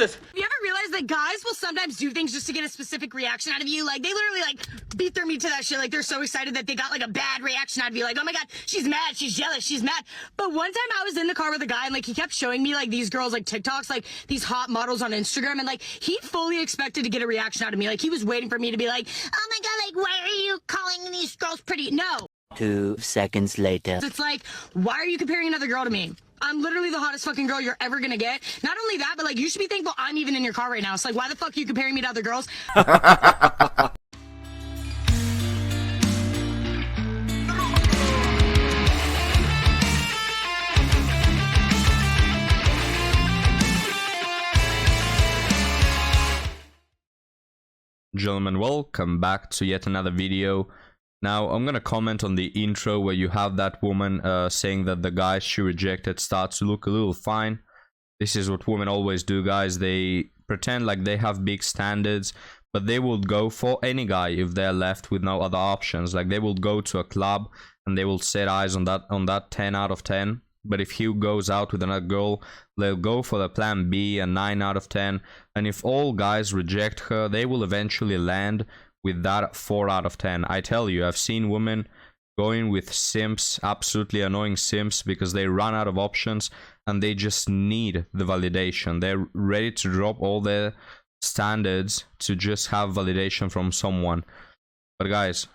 this? Have you ever realized that guys will sometimes do things just to get a specific reaction out of you? Like, they literally, like, beat their meat to that shit. Like, they're so excited that they got, like, a bad reaction out of you. Like, oh my God, she's mad, she's jealous, she's mad. But one time I was in the car with a guy, and, like, he kept showing me, like, these girls, like, TikToks, like, these hot models on Instagram. And, like, he fully expected to get a reaction out of me. Like, he was waiting for me to be like, oh my God, like, why are you calling these girls pretty? No. 2 seconds later. It's like, why are you comparing another girl to me? I'm literally the hottest fucking girl you're ever gonna get. Not only that, but like, you should be thankful I'm even in your car right now. It's like, why the fuck are you comparing me to other girls? Gentlemen, welcome back to yet another video. Now I'm gonna comment on the intro where you have that woman saying that the guy she rejected starts to look a little fine. This is what women always do, guys. They pretend like they have big standards, but they will go for any guy if they're left with no other options. Like, they will go to a club and they will set eyes on that 10 out of 10. But if he goes out with another girl, they'll go for the plan B, a 9 out of 10. And if all guys reject her, they will eventually land with that 4 out of 10. I tell you, I've seen women going with simps, absolutely annoying simps, because they run out of options and they just need the validation. They're ready to drop all their standards to just have validation from someone. But guys,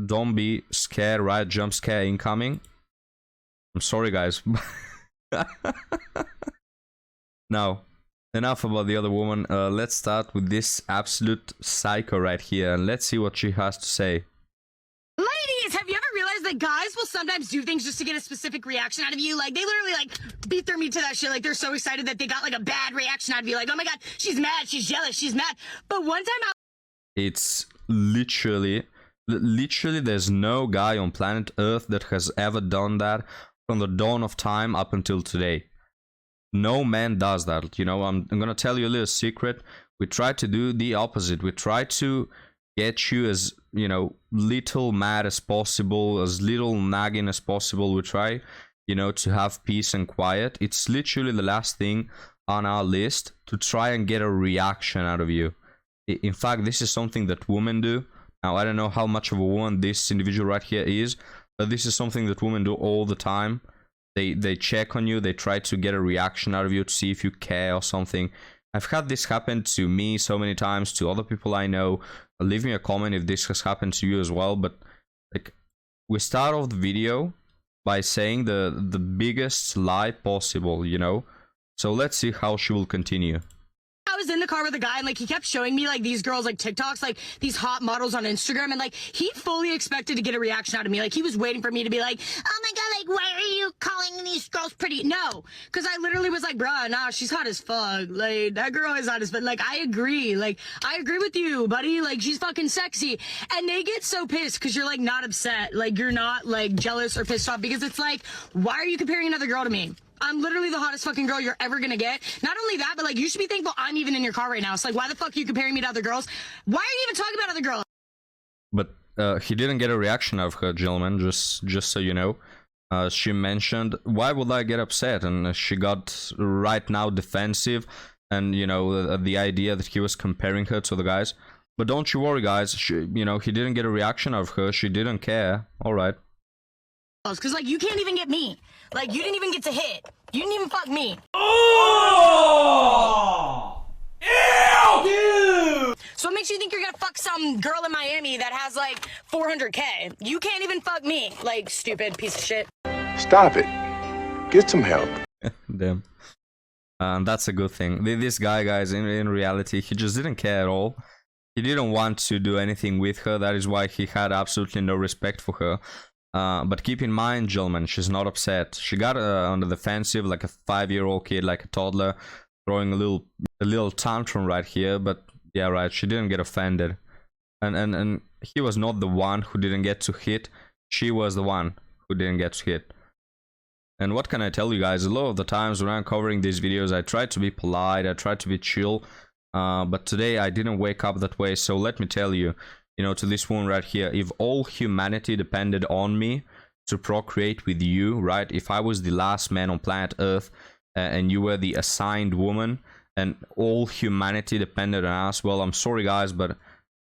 don't be scared, right? Jump scare incoming. I'm sorry, guys. Now, enough about the other woman. Let's start with this absolute psycho right here, and let's see what she has to say. Ladies, have you ever realized that guys will sometimes do things just to get a specific reaction out of you? Like, they literally, like, beat their meat to that shit. Like, they're so excited that they got, like, a bad reaction out of you. Like, oh my God, she's mad, she's jealous, she's mad. But one time It's literally there's no guy on planet Earth that has ever done that from the dawn of time up until today. No man does that. You know, I'm gonna tell you a little secret. We try to do the opposite. We try to get you as, you know, little mad as possible, as little nagging as possible. We try, you know, to have peace and quiet. It's literally the last thing on our list to try and get a reaction out of you. In fact, this is something that women do. Now, I don't know how much of a woman this individual right here is, but this is something that women do all the time. They check on you, they try to get a reaction out of you to see if you care or something. I've had this happen to me so many times, to other people I know. Leave me a comment if this has happened to you as well. But like, we start off the video by saying the biggest lie possible, you know? So let's see how she will continue. I was in the car with a guy, and like, he kept showing me like these girls, like TikToks, like these hot models on Instagram, and like, he fully expected to get a reaction out of me. Like, he was waiting for me to be like, oh my God, like, why are you calling these girls pretty? No, because I literally was like, bruh, nah, she's hot as fuck. Like, that girl is hot as fuck. Like, I agree with you, buddy. Like, she's fucking sexy. And they get so pissed because you're like not upset, like you're not like jealous or pissed off, because it's like, why are you comparing another girl to me? I'm literally the hottest fucking girl you're ever gonna get. Not only that, but like, you should be thankful I'm even in your car right now. It's like, why the fuck are you comparing me to other girls? Why are you even talking about other girls? But he didn't get a reaction out of her, gentlemen, just so you know. She mentioned, why would I get upset? And she got right now defensive, and, you know, the idea that he was comparing her to the guys. But don't you worry, guys. You know, he didn't get a reaction out of her. She didn't care. All right. Because, like, you can't even get me. Like, you didn't even get to hit. You didn't even fuck me. Oh! Ew! Dude! So what makes you think you're gonna fuck some girl in Miami that has, like, 400K? You can't even fuck me. Like, stupid piece of shit. Stop it. Get some help. Damn. That's a good thing. This guy, guys, in reality, he just didn't care at all. He didn't want to do anything with her. That is why he had absolutely no respect for her. But keep in mind, gentlemen, she's not upset. She got on the defensive like a 5-year-old kid, like a toddler, throwing a little tantrum right here. But yeah, right, she didn't get offended, and he was not the one who didn't get to hit. She was the one who didn't get to hit. And what can I tell you guys? A lot of the times when I'm covering these videos, I try to be polite, I try to be chill. But today I didn't wake up that way. So let me tell you. You know, to this one right here, if all humanity depended on me to procreate with you, right? If I was the last man on planet Earth and you were the assigned woman, and all humanity depended on us, well, I'm sorry guys, but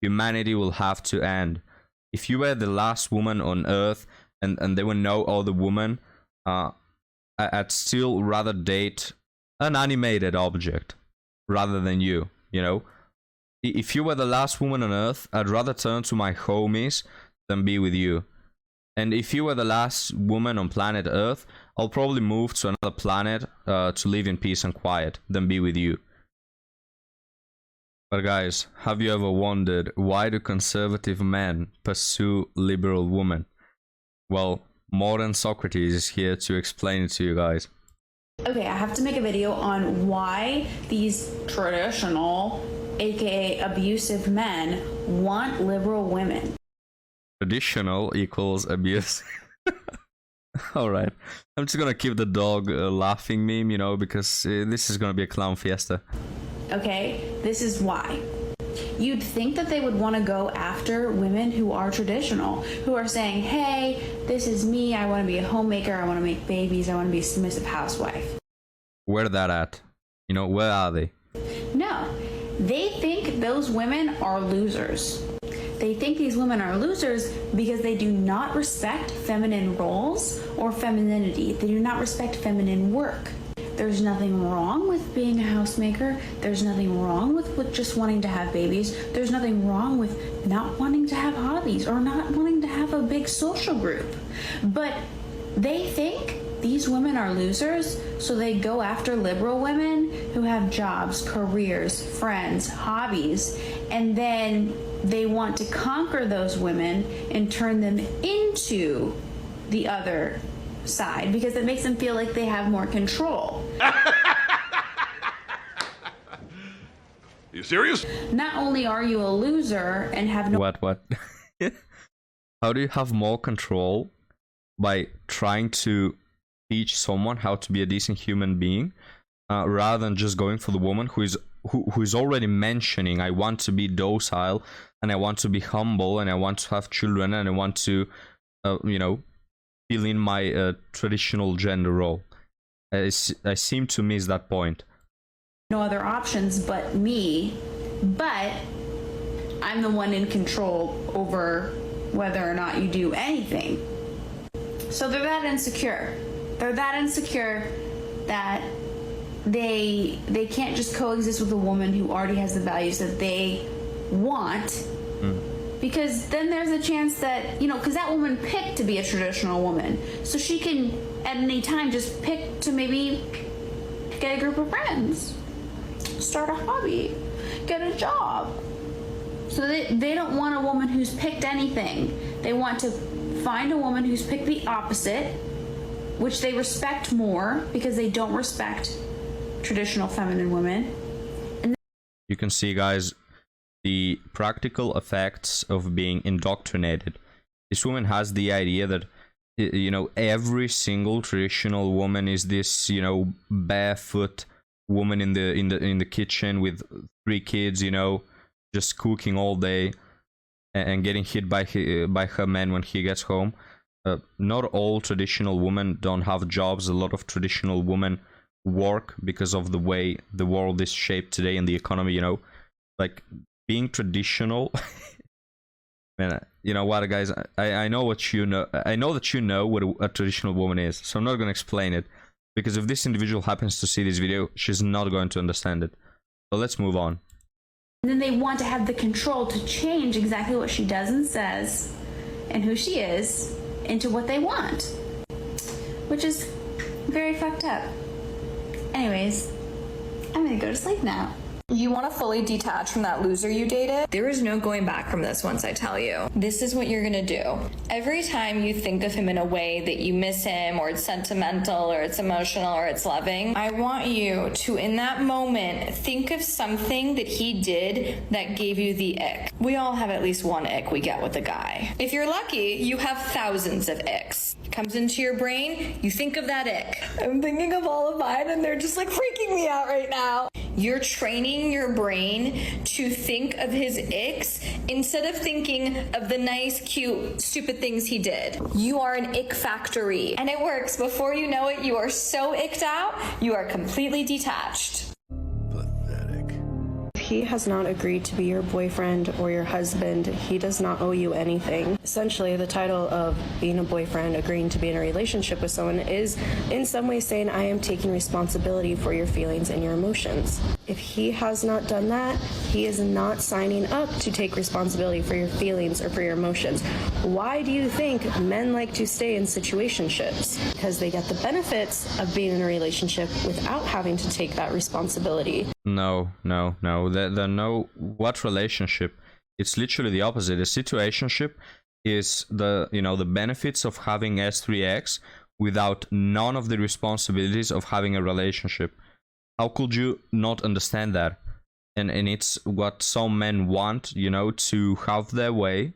humanity will have to end. If you were the last woman on Earth and there were no other woman, I'd still rather date an animated object rather than you, you know? If you were the last woman on Earth, I'd rather turn to my homies than be with you. And if you were the last woman on planet Earth, I'll probably move to another planet to live in peace and quiet than be with you. But guys, have you ever wondered why do conservative men pursue liberal women? Well, modern Socrates is here to explain it to you guys. Okay, I have to make a video on why these traditional, aka abusive men want liberal women. Traditional equals abuse. Alright, I'm just gonna keep the dog laughing meme, you know, because this is gonna be a clown fiesta. Okay, this is why. You'd think that they would want to go after women who are traditional, who are saying, hey, this is me, I want to be a homemaker, I want to make babies, I want to be a submissive housewife. Where that at? You know, where are they? No, they think those women are losers. They think these women are losers because they do not respect feminine roles or femininity. They do not respect feminine work. There's nothing wrong with being a housemaker. There's nothing wrong with just wanting to have babies. There's nothing wrong with not wanting to have hobbies or not wanting to have a big social group. But they think these women are losers, so they go after liberal women who have jobs, careers, friends, hobbies, and then they want to conquer those women and turn them into the other side because it makes them feel like they have more control. You serious? Not only are you a loser and have no What? How do you have more control by trying to teach someone how to be a decent human being rather than just going for the woman who is already mentioning, I want to be docile and I want to be humble and I want to have children and I want to you know, fill in my traditional gender role. I seem to miss that point. no other options but me, but I'm the one in control over whether or not you do anything. So they're that insecure. They're that insecure that they can't just coexist with a woman who already has the values that they want. Because then there's a chance that, you know, because that woman picked to be a traditional woman. So she can, at any time, just pick to maybe get a group of friends, start a hobby, get a job. So they don't want a woman who's picked anything. They want to find a woman who's picked the opposite, which they respect more because they don't respect traditional feminine women. And you can see, guys, the practical effects of being indoctrinated. This woman has the idea that, you know, every single traditional woman is this, you know, barefoot woman in the kitchen with 3 kids, you know, just cooking all day and getting hit by her man when he gets home. Not all traditional women don't have jobs. A lot of traditional women work because of the way the world is shaped today and the economy, you know. Like, being traditional, man, you know what, guys, I know what you know. I know that you know what a traditional woman is, so I'm not going to explain it, because if this individual happens to see this video, she's not going to understand it. So let's move on. then they want to have the control to change exactly what she does and says and who she is into what they want, which is very fucked up. Anyways, I'm gonna go to sleep now. You want to fully detach from that loser you dated? There is no going back from this once I tell you. This is what you're gonna do. Every time you think of him in a way that you miss him, or it's sentimental, or it's emotional, or it's loving, I want you to, in that moment, think of something that he did that gave you the ick. We all have at least one ick we get with a guy. If you're lucky, you have thousands of icks. It comes into your brain, you think of that ick. I'm thinking of all of mine and they're just like freaking me out right now. You're training your brain to think of his icks instead of thinking of the nice, cute, stupid things he did. You are an ick factory, and it works. Before you know it, you are so icked out, you are completely detached. he has not agreed to be your boyfriend or your husband, he does not owe you anything. Essentially, the title of being a boyfriend, agreeing to be in a relationship with someone, is in some way saying, I am taking responsibility for your feelings and your emotions. If he has not done that, he is not signing up to take responsibility for your feelings or for your emotions. Why do you think men like to stay in situationships? Because they get the benefits of being in a relationship without having to take that responsibility. No. There no what relationship. It's literally the opposite. A situationship is the benefits of having S3X without none of the responsibilities of having a relationship. How could you not understand that? And it's what some men want, to have their way,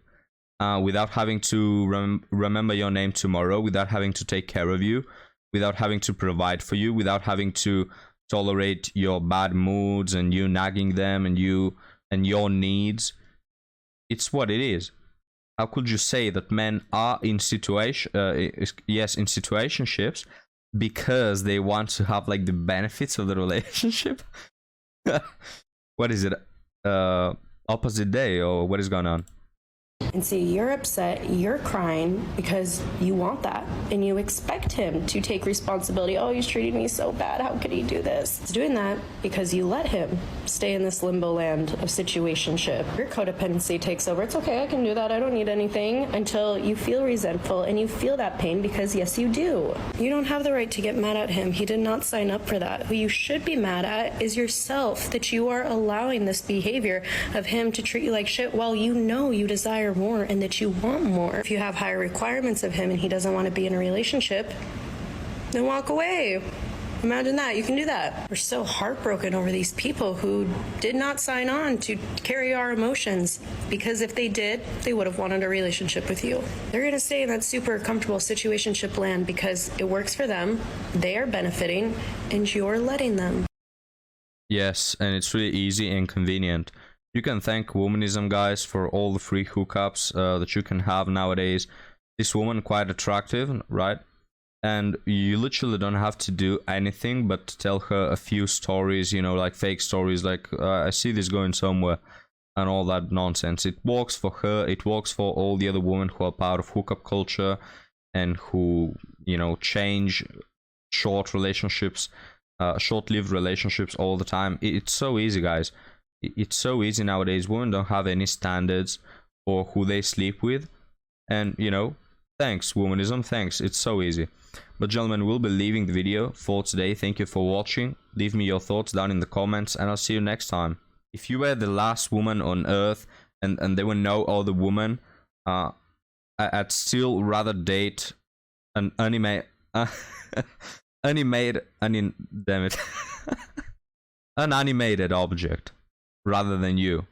without having to remember your name tomorrow, without having to take care of you, without having to provide for you, without having to tolerate your bad moods and you nagging them and your needs. It's what it is. How could you say that men are in situationships because they want to have like the benefits of the relationship? What is it? Opposite day, or what is going on? And see, you're upset, you're crying because you want that and you expect him to take responsibility. Oh, he's treating me so bad. How could he do this? He's doing that because you let him stay in this limbo land of situationship. Your codependency takes over. It's okay, I can do that. I don't need anything, until you feel resentful and you feel that pain, because yes, you do. You don't have the right to get mad at him. He did not sign up for that. Who you should be mad at is yourself, that you are allowing this behavior of him to treat you like shit while you know you desire more and that you want more. If you have higher requirements of him and he doesn't want to be in a relationship, then walk away. Imagine that. You can do that. We're so heartbroken over these people who did not sign on to carry our emotions, because if they did, they would have wanted a relationship with you. They're going to stay in that super comfortable situationship land because it works for them, they are benefiting, and you're letting them. Yes, and it's really easy and convenient. You can thank womanism, guys, for all the free hookups that you can have nowadays. This woman quite attractive, right? And you literally don't have to do anything but tell her a few stories, like fake stories, like I see this going somewhere and all that nonsense. It works for her, it works for all the other women who are part of hookup culture and who, change short relationships, short-lived relationships all the time. It's so easy, guys. It's so easy nowadays. Women don't have any standards for who they sleep with. And, thanks, womanism, thanks. It's so easy. But, gentlemen, we'll be leaving the video for today. Thank you for watching. Leave me your thoughts down in the comments, and I'll see you next time. If you were the last woman on Earth and there were no other woman, I'd still rather date an an animated object rather than you.